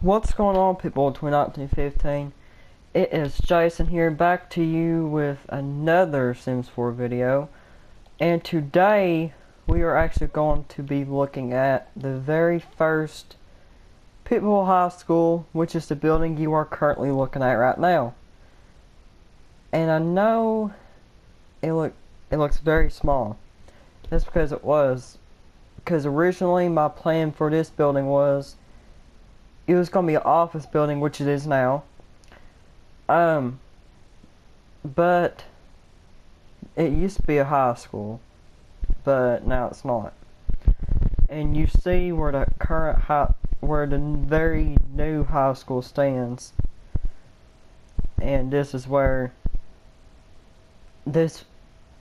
What's going on, Pitbull 2015? It is Jason here, back to you with another Sims 4 video. And today, we are actually going to be looking at the very first Pitbull High School, which is the building you are currently looking at right now. And I know it looks very small. That's because it was. Because originally, my plan for this building was it was going to be an office building, which it is now. But it used to be a high school, but now it's not. And you see where the where the very new high school stands. And this is where the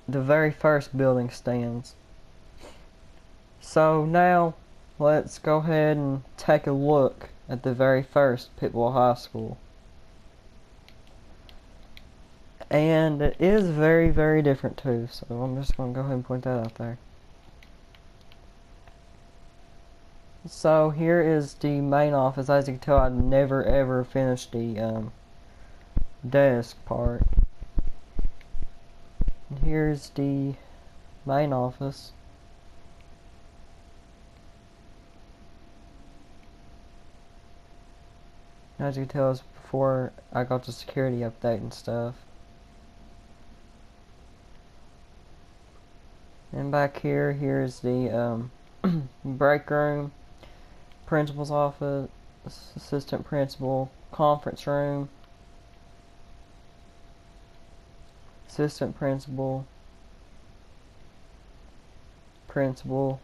very first building stands. So now, let's go ahead and take a look at the very first Pitbull High School. And it is very, very different too, so I'm just going to go ahead and point that out there. So here is the main office. As you can tell, I never ever finished the desk part. And here's the main office. As you can tell, it's before I got the security update and stuff. And back here, here's the break room, principal's office, assistant principal, conference room, assistant principal,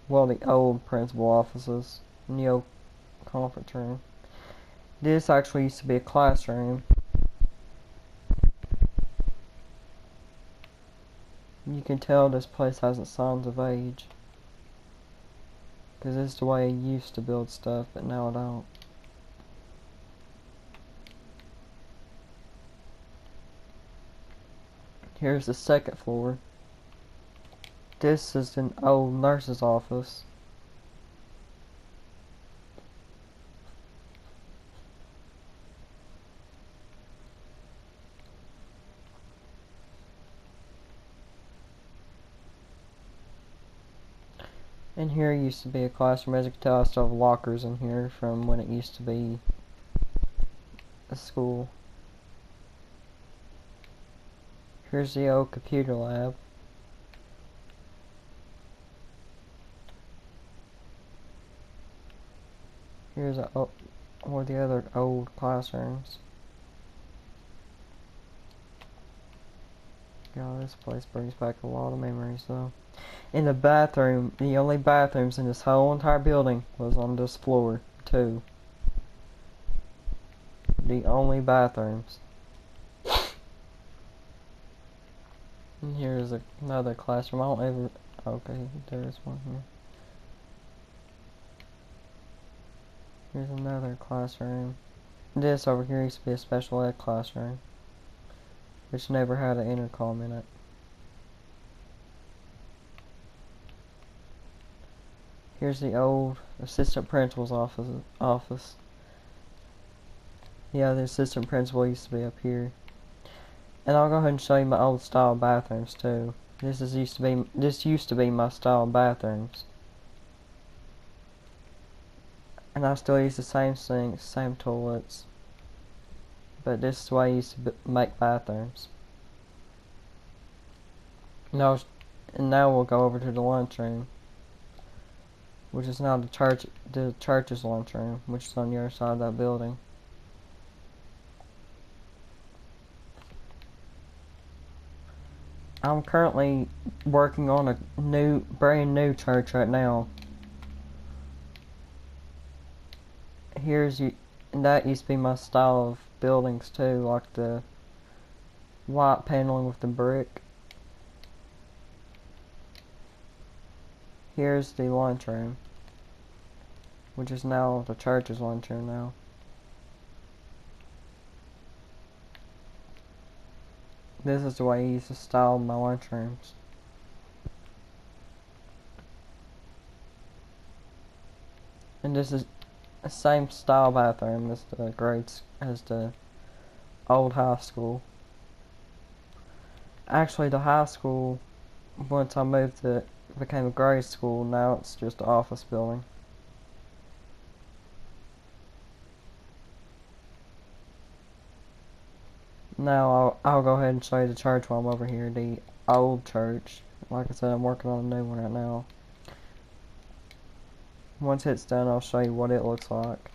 well, the old principal offices, and the old conference room. This actually used to be a classroom. You can tell this place hasn't signs of age, because this is the way I used to build stuff, but now I don't. Here's the second floor. This is an old nurse's office. And here used to be a classroom. As you can tell, I still have lockers in here from when it used to be a school. Here's the old computer lab. Here's one of the other old classrooms. God, this place brings back a lot of memories though. In the bathroom, the only bathrooms in this whole entire building was on this floor, too. The only bathrooms. And here's another classroom. I don't ever... Okay, there's one here. Here's another classroom. This over here used to be a special ed classroom, which never had an intercom in it. Here's the old assistant principal's office. Yeah, the assistant principal used to be up here. And I'll go ahead and show you my old style bathrooms too. This used to be my style bathrooms. And I still use the same sinks, same toilets. But this is the way I used to make bathrooms. Now we'll go over to the lunchroom, which is now the church's lunchroom, which is on the other side of that building. I'm currently working on a brand new church right now. And that used to be my style of buildings too, like the white paneling with the brick. Here's the lunchroom, which is now the church's lunchroom now. This is the way I used to style my lunchrooms. And this is the same style bathroom as the old high school. Actually, the high school, once I moved it, became a grade school. Now it's just an office building. Now I'll go ahead and show you the church while I'm over here. The old church. Like I said, I'm working on a new one right now. Once it's done, I'll show you what it looks like.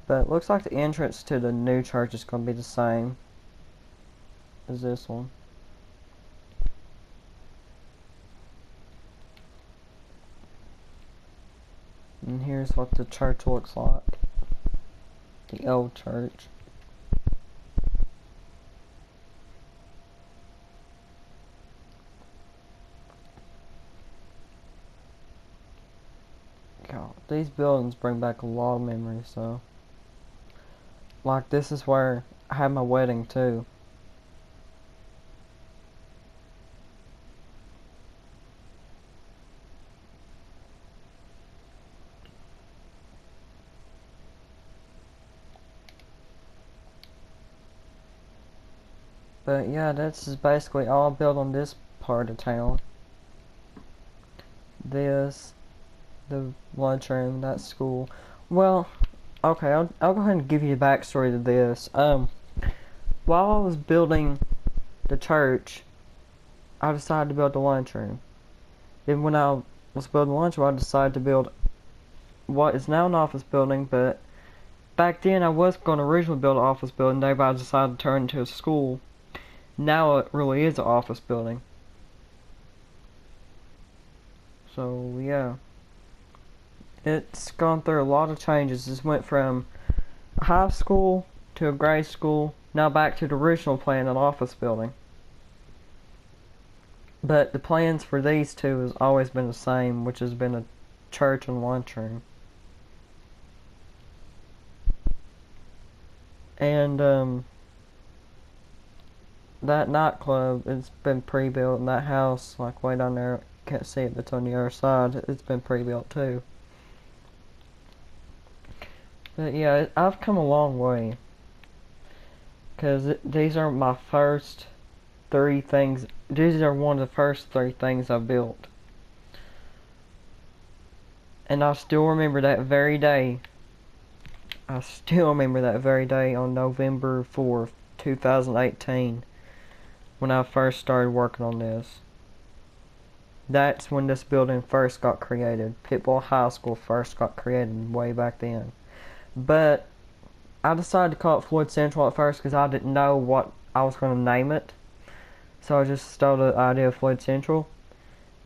But it looks like the entrance to the new church is going to be the same as this one. And here's what the church looks like. The old church. God, these buildings bring back a lot of memories, so. Like, this is where I had my wedding, too. But yeah, this is basically all built on this part of town. This, the lunchroom, that school. Well, okay, I'll go ahead and give you the backstory to this. While I was building the church, I decided to build the lunchroom. Then when I was building the lunchroom, I decided to build what is now an office building, but back then I was going to originally build an office building, but I decided to turn it into a school. Now it really is an office building. So yeah, it's gone through a lot of changes. This went from a high school to a grade school, now back to the original plan, an office building. But the plans for these two has always been the same, which has been a church and lunchroom. And that nightclub, it's been pre-built, and that house, like way down there, can't see it, but it's on the other side, it's been pre-built too. But yeah, I've come a long way, because these are my first three things, these are one of the first three things I built. And I still remember that very day. I still remember that very day on November 4th, 2018, when I first started working on this. That's when this building first got created. Pitbull High School first got created way back then. But I decided to call it Floyd Central at first because I didn't know what I was going to name it. So I just stole the idea of Floyd Central.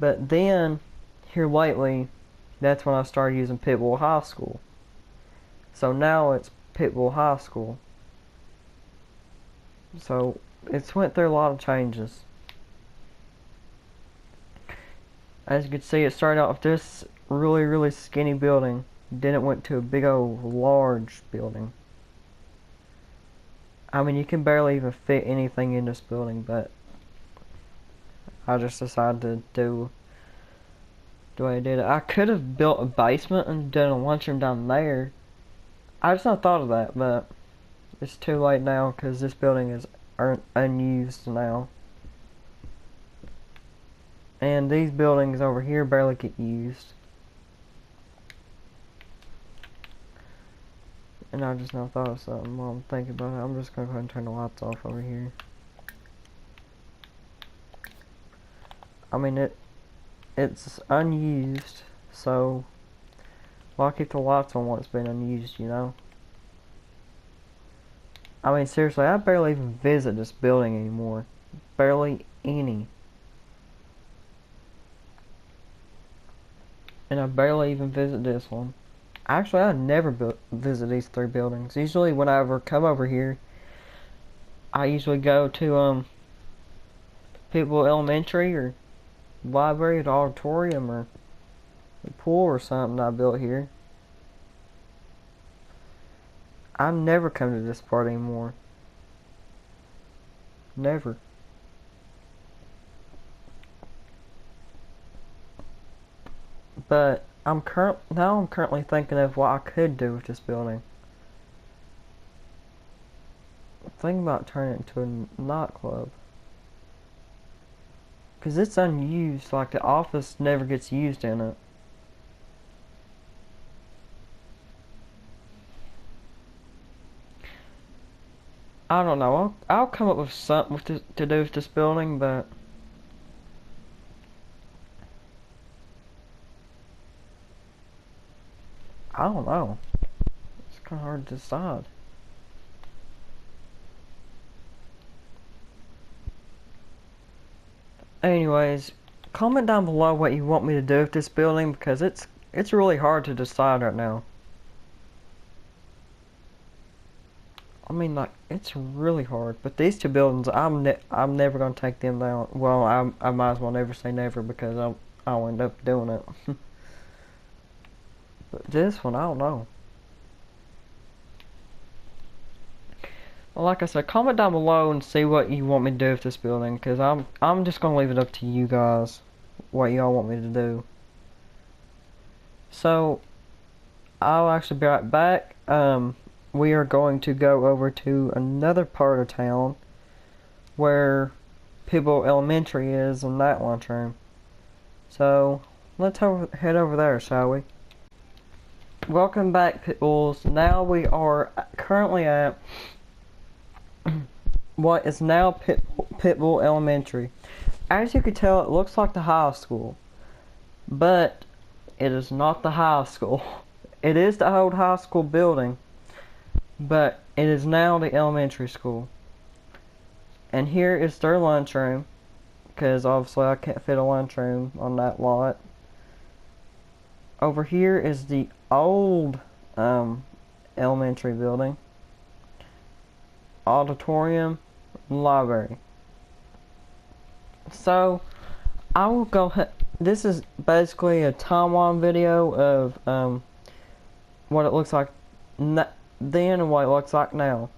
But then, here lately, that's when I started using Pitbull High School. So now it's Pitbull High School. So it's went through a lot of changes. As you can see, it started out with this really skinny building. Then it went to a big old large building. I mean, you can barely even fit anything in this building, but I just decided to do the way I did it. I could have built a basement and done a lunchroom down there. I just not thought of that, but it's too late now because this building is unused now. And these buildings over here barely get used. And I just now thought of something while I'm thinking about it. I'm just going to go ahead and turn the lights off over here. I mean, it's unused, so why keep the lights on when it's been unused, you know? I mean, seriously, I barely even visit this building anymore. Barely any. And I barely even visit this one. Actually, I never visit these three buildings. Usually, when I ever come over here, I usually go to Pitbull Elementary or library, the auditorium, or the pool or something I built here. I never come to this part anymore. Never. But I'm currently thinking of what I could do with this building. I'm thinking about turning it into a nightclub. Cause it's unused, like the office never gets used in it. I don't know. I'll come up with something to do with this building, but I don't know. It's kind of hard to decide. Anyways, comment down below what you want me to do with this building because it's really hard to decide right now. I mean, like, it's really hard. But these two buildings, I'm never gonna take them down. Well, I might as well never say never because I'll end up doing it. But this one, I don't know. Well, like I said, comment down below and see what you want me to do with this building, because I'm just gonna leave it up to you guys what y'all want me to do. So I'll actually be right back. We are going to go over to another part of town where Pitbull Elementary is in that lunchroom. So let's head over there, shall we? Welcome back, Pitbulls. Now we are currently at what is now Pitbull Elementary. As you can tell, it looks like the high school, but it is not the high school. It is the old high school building, but it is now the elementary school. And here is their lunchroom, because obviously I can't fit a lunchroom on that lot. Over here is the old elementary building, auditorium, library. So I will go ahead. This is basically a timeline video of what it looks like then and what it looks like now.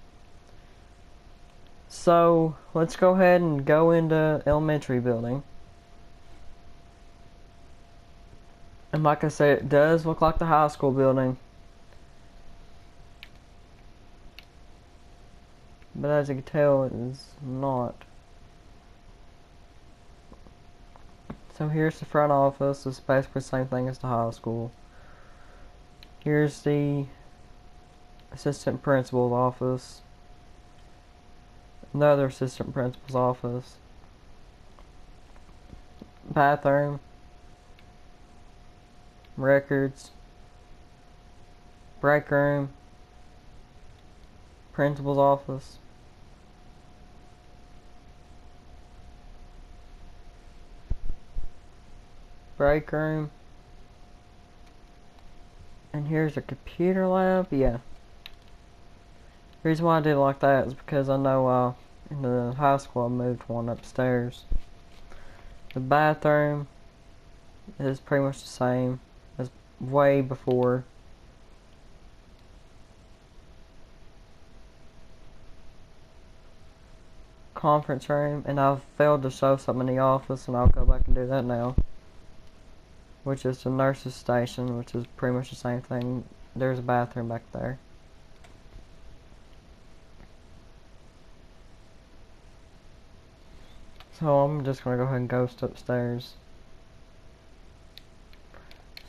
So let's go ahead and go into elementary building. And like I said, it does look like the high school building. But as you can tell, it is not. So here's the front office. It's basically the same thing as the high school. Here's the assistant principal's office. Another assistant principal's office. Bathroom. Records. Break room. Principal's office. Break room. And here's a computer lab. Yeah. The reason why I did it like that is because I know in the high school I moved one upstairs. The bathroom is pretty much the same as way before. Conference room, and I've failed to show something in the office, and I'll go back and do that now. Which is the nurse's station, which is pretty much the same thing. There's a bathroom back there. So I'm just gonna go ahead and ghost upstairs.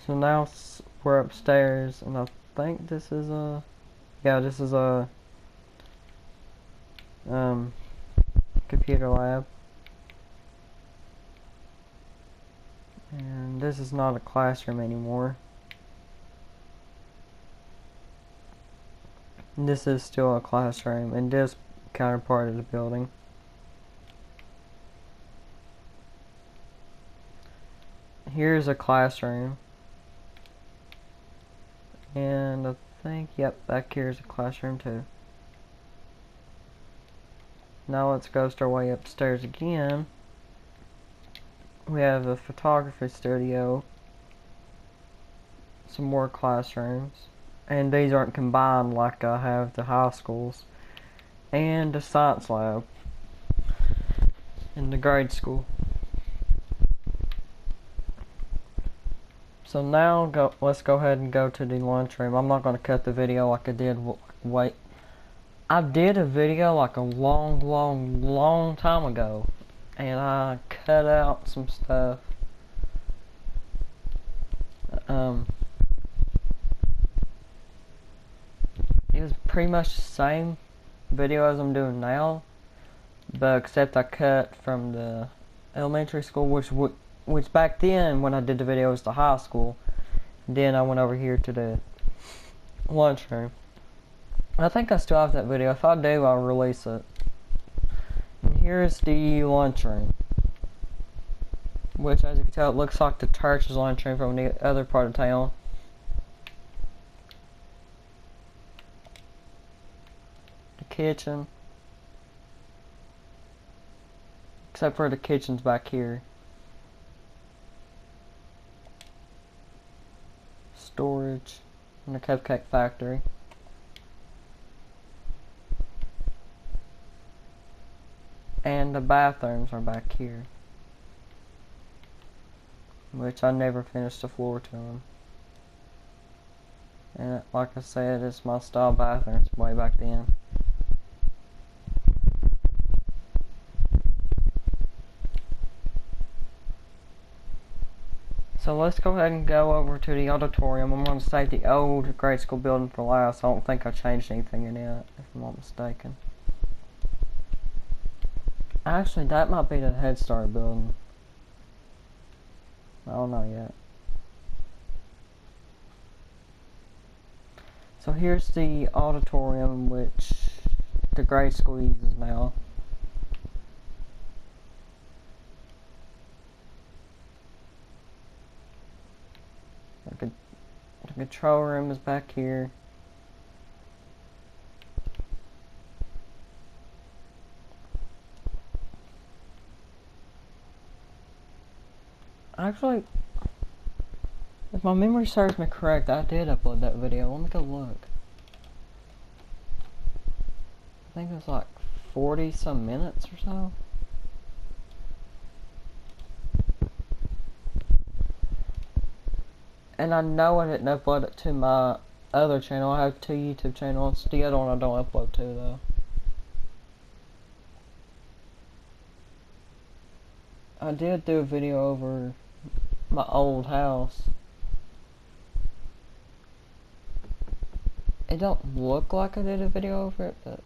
So now we're upstairs, and I think this is a, yeah, this is a computer lab. And this is not a classroom anymore. This is still a classroom in this counterpart of the building. Here's a classroom. And I think, yep, back here is a classroom too. Now let's ghost our way upstairs again. We have a photography studio. Some more classrooms. And these aren't combined like I have the high schools. And a science lab. In the grade school. So now let's go ahead and go to the lunchroom. I'm not going to cut the video like I did. Wait, I did a video like a long time ago, and I cut out some stuff. It was pretty much the same video as I'm doing now, but except I cut from the elementary school, which back then when I did the video was the high school. Then I went over here to the lunchroom. I think I still have that video. If I do, I'll release it. And here's the lunchroom, which, as you can tell, it looks like the church's lunchroom from the other part of town. The kitchen, except for the kitchen's back here. Storage and the cupcake factory. And the bathrooms are back here, which I never finished the floor to them. And like I said, it's my style bathrooms way back then. So let's go ahead and go over to the auditorium. I'm going to save the old grade school building for last. I don't think I changed anything in it, if I'm not mistaken. Actually, that might be the Head Start building. I don't know yet. So here's the auditorium, which the grade school uses now. The control room is back here. Actually, if my memory serves me correct, I did upload that video. Let me go look. I think it was like 40 some minutes or so. And I know I didn't upload it to my other channel. I have 2 YouTube channels. The other one I don't upload to though. I did do a video over my old house. It don't look like I did a video over it, but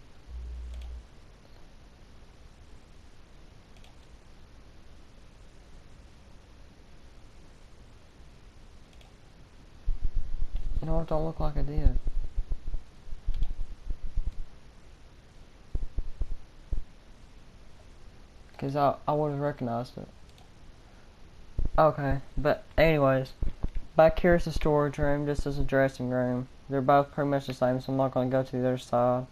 no, it don't look like I did. Cause I would have recognized it. Okay, but anyways, back here is the storage room. This is a dressing room. They're both pretty much the same, so I'm not going to go to the other side.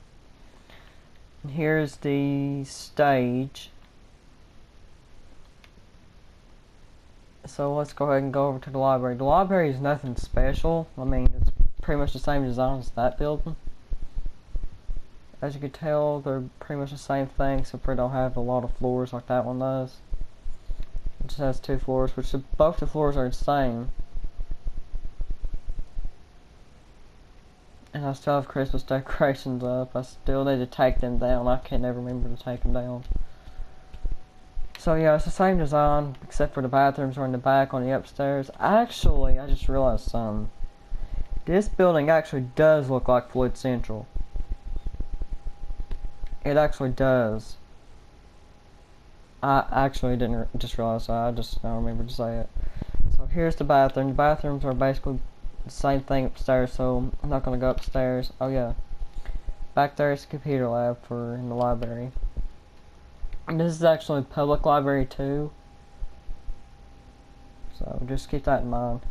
And here's the stage. So let's go ahead and go over to the library. The library is nothing special. I mean, it's pretty much the same design as that building. As you can tell, they're pretty much the same thing, except for they don't have a lot of floors like that one does. It just has 2 floors, which both the floors are the same. And I still have Christmas decorations up. I still need to take them down. I can't ever remember to take them down. So yeah, it's the same design, except for the bathrooms are in the back on the upstairs. Actually, I just realized something. This building actually does look like Floyd Central. It actually does. I actually didn't just realize that. I just now remembered to say it. So here's the bathroom. The bathrooms are basically the same thing upstairs, so I'm not going to go upstairs. Oh yeah. Back there is the computer lab for in the library. And this is actually a public library too. So just keep that in mind.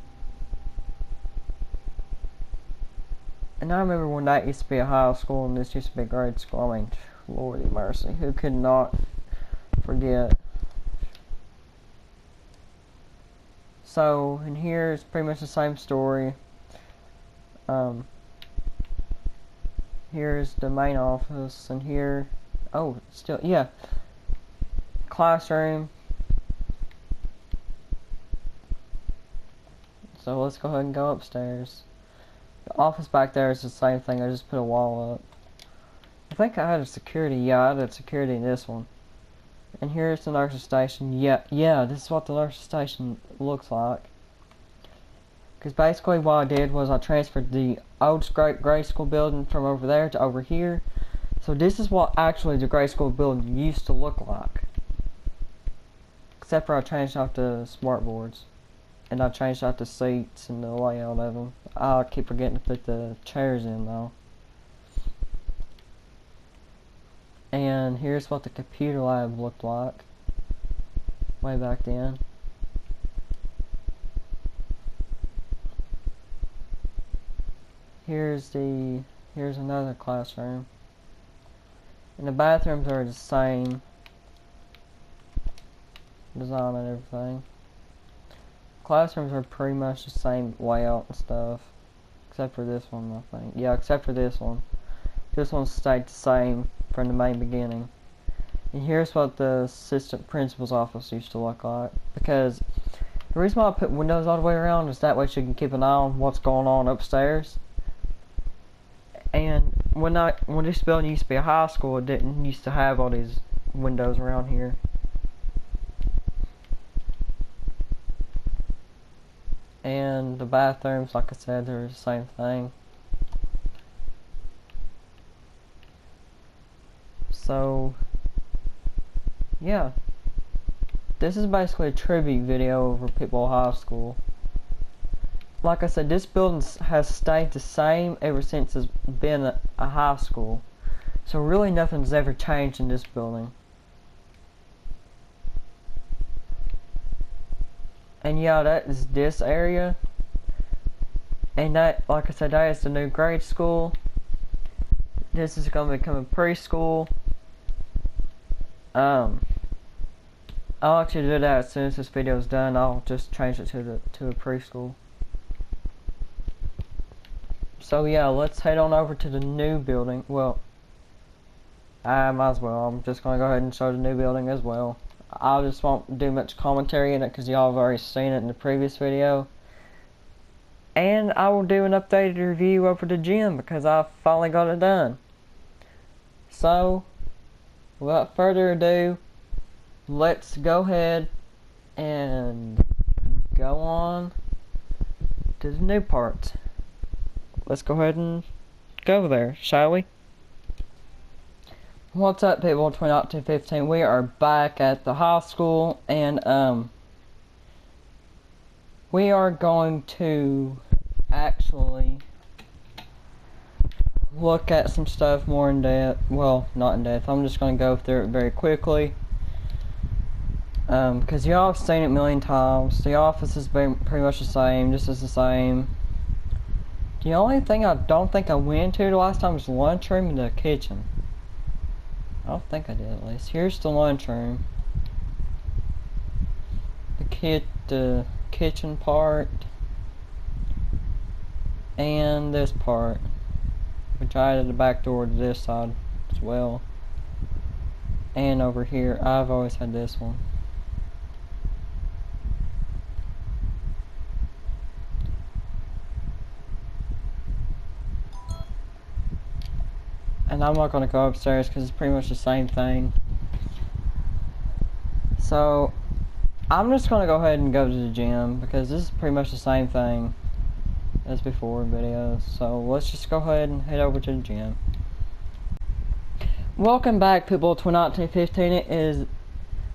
And I remember when that used to be a high school and this used to be a grade school. I mean, Lordy mercy, who could not forget? So, in here it's pretty much the same story. Here's the main office, and here, oh, still, yeah, classroom. So let's go ahead and go upstairs. The office back there is the same thing. I just put a wall up. I think I had a security. Yeah, I had a security in this one. And here's the nurse's station. Yeah, this is what the nurse's station looks like. Because basically what I did was I transferred the old grade school building from over there to over here. So this is what actually the grade school building used to look like. Except for I changed out the smart boards. And I changed out the seats and the layout of them. I keep forgetting to put the chairs in though. And here's what the computer lab looked like way back then. Here's another classroom. And the bathrooms are the same design and everything. Classrooms are pretty much the same layout and stuff. Except for this one, I think. Yeah, except for this one. This one stayed the same from the main beginning. And here's what the assistant principal's office used to look like. Because the reason why I put windows all the way around is that way she can keep an eye on what's going on upstairs. And when this building used to be a high school, it didn't used to have all these windows around here. And the bathrooms, like I said, they're the same thing. So, yeah. This is basically a tribute video over Pitbull High School. Like I said, this building has stayed the same ever since it's been a high school. So really nothing's ever changed in this building. And yeah, that is this area. And that, like I said, that is the new grade school. This is going to become a preschool. I'll actually do that as soon as this video is done. I'll just change it to a preschool. So yeah, let's head on over to the new building. Well, I might as well. I'm just going to go ahead and show the new building as well. I just won't do much commentary in it because y'all have already seen it in the previous video. And I will do an updated review over the gym because I finally got it done. So, without further ado, let's go ahead and go on to the new part. Let's go ahead and go there, shall we? What's up, people? 2015. We are back at the high school, and we are going to actually look at some stuff more in depth. Well, not in depth. I'm just going to go through it very quickly. Because y'all have seen it a million times. The office has been pretty much the same. This is the same. The only thing I don't think I went to the last time was the lunchroom and the kitchen. I don't think I did, at least. Here's the lunchroom. The kitchen part. And this part. Which I added the back door to this side as well. And over here, I've always had this one. And I'm not going to go upstairs because it's pretty much the same thing. So, I'm just going to go ahead and go to the gym because this is pretty much the same thing as before videos. So, let's just go ahead and head over to the gym. Welcome back, people, to 1915. It is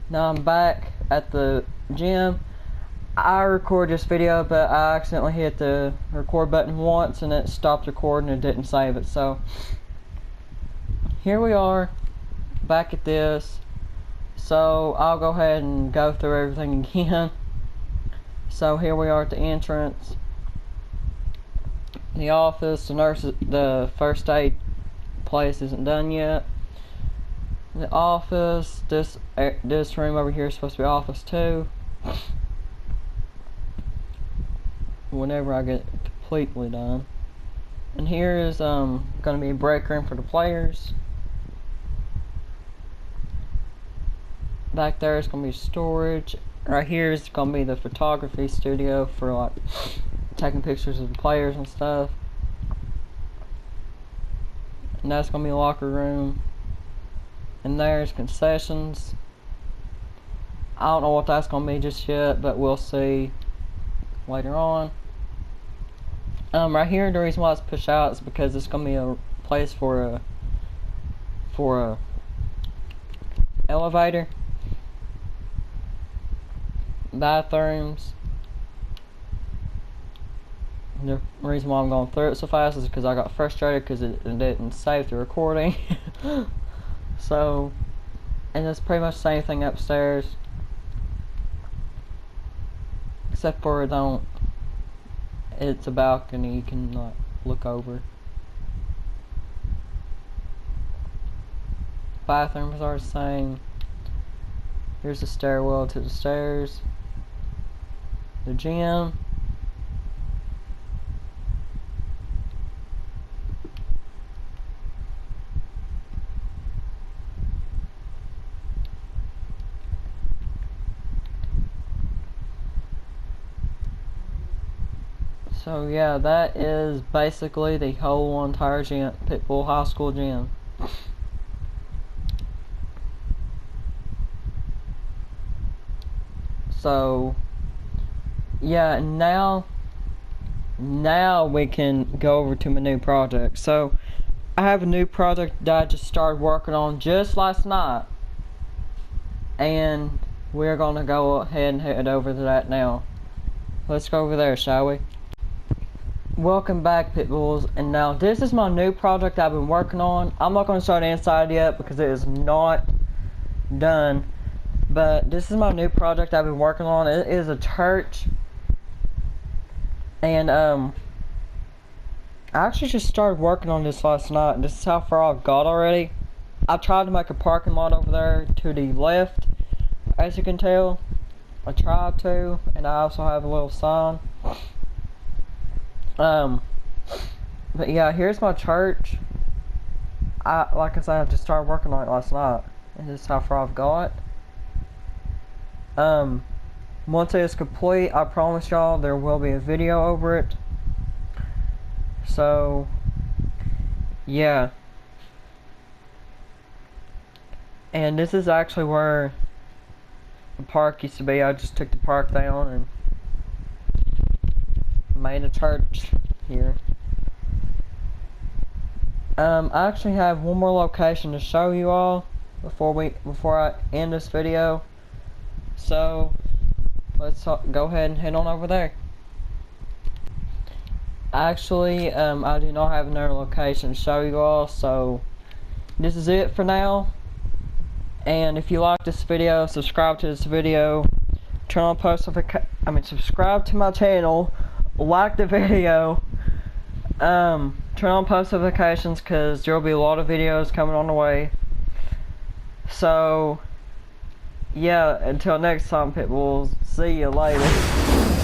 now I'm back at the gym. I recorded this video, but I accidentally hit the record button once and it stopped recording and didn't save it. So, here we are, back at this. So I'll go ahead and go through everything again. So here we are at the entrance, the office, the nurses, the first aid place isn't done yet. The office, this room over here is supposed to be office 2. Whenever I get it completely done. And here is going to be a break room for the players. Back there is going to be storage. Right here is going to be the photography studio for like taking pictures of the players and stuff. And that's gonna be a locker room. And there's concessions. I don't know what that's gonna be just yet, but we'll see later on. Right here, the reason why it's pushed out is because it's gonna be a place for a elevator, bathrooms. The reason why I'm going through it so fast is because I got frustrated because it didn't save the recording. So, and it's pretty much the same thing upstairs, except for it's a balcony you can like look over. Bathrooms are the same. Here's the stairwell to the stairs. The gym. So yeah, that is basically the whole entire gym, Pitbull High School gym. So yeah, now we can go over to my new project. So I have a new project that I just started working on just last night, and we're gonna go ahead and head over to that now. Let's go over there, shall we? Welcome back, Pitbulls, and now this is my new project I've been working on. I'm not going to start inside yet because it is not done, but this is my new project I've been working on. It is a church, and I actually just started working on this last night, and this is how far I've got already. I tried to make a parking lot over there to the left, as you can tell. I tried to, and I also have a little sign. But yeah, here's my church. Like I said, I just started working on it last night, and this is how far I've got. Once it is complete, I promise y'all there will be a video over it. So yeah, and this is actually where the park used to be. I just took the park down and made a church here. I actually have one more location to show you all before I end this video. So let's go ahead and head on over there. Actually, I do not have another location to show you all, so this is it for now. And if you like this video, subscribe to this video, turn on subscribe to my channel, like the video, turn on post notifications because there will be a lot of videos coming on the way. So yeah, until next time, Pitbulls, see you later.